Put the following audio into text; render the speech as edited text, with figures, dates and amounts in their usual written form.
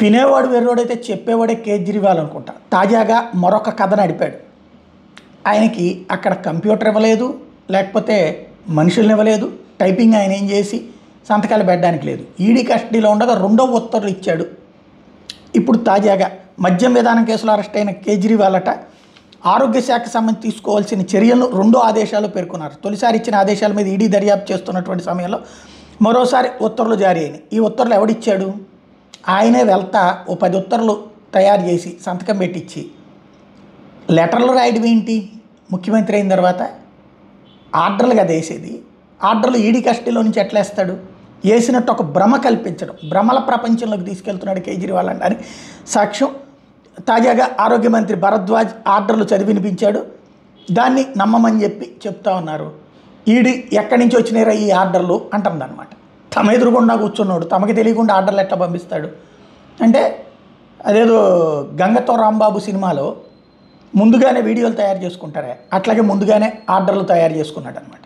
వినేవాడు వెర్రోడైతే చెప్పేవాడే కేజ్రీవాల్ అనుకుంటా. తాజాగా మరొక కథ నడిపాడు. ఆయనకి అక్కడ కంప్యూటర్ ఇవ్వలేదు, లేకపోతే మనుషుల్ని ఇవ్వలేదు, టైపింగ్ ఆయన ఏం చేసి సంతకాలు పెట్టడానికి లేదు. ఈడీ కస్టడీలో ఉండగా రెండో ఉత్తర్వులు ఇచ్చాడు. ఇప్పుడు తాజాగా మద్యం విధానం కేసులో అరెస్ట్ అయిన కేజ్రీవాల్ అట ఆరోగ్య శాఖకు సంబంధించి తీసుకోవాల్సిన చర్యలను రెండో ఆదేశాలు పేర్కొన్నారు. తొలిసారి ఇచ్చిన ఆదేశాల మీద ఈడీ దర్యాప్తు చేస్తున్నటువంటి సమయంలో మరోసారి ఉత్తర్వులు జారీ అయినాయి. ఈ ఉత్తర్వులు ఎవడిచ్చాడు? ఆయనే వెళ్తా ఓ 10 ఉత్తర్వులు తయారు చేసి సంతకం పెట్టించి లెటర్లు రాయడం ఏంటి? ముఖ్యమంత్రి అయిన తర్వాత ఆర్డర్లు కదా వేసేది. ఆర్డర్లు ఈడీ కస్టడీలో నుంచి ఎట్లా వేస్తాడు? వేసినట్టు ఒక భ్రమ కల్పించడం, భ్రమల ప్రపంచంలోకి తీసుకెళ్తున్నాడు కేజ్రీవాల్ అని సాక్ష్యం. తాజాగా ఆరోగ్య మంత్రి భరద్వాజ్ ఆర్డర్లు చదివి వినిపించాడు. దాన్ని నమ్మమని చెప్తా ఉన్నారు. ఈడీ ఎక్కడి నుంచి వచ్చినారా ఈ ఆర్డర్లు అంటుందన్నమాట. తమ ఎదురుగుండా కూర్చున్నాడు, తమకి తెలియకుండా ఆర్డర్లు ఎట్లా పంపిస్తాడు అంటే అదేదో గంగతో రాంబాబు సినిమాలో ముందుగానే వీడియోలు తయారు చేసుకుంటారే, అట్లాగే ముందుగానే ఆర్డర్లు తయారు చేసుకున్నాడు అనమాట.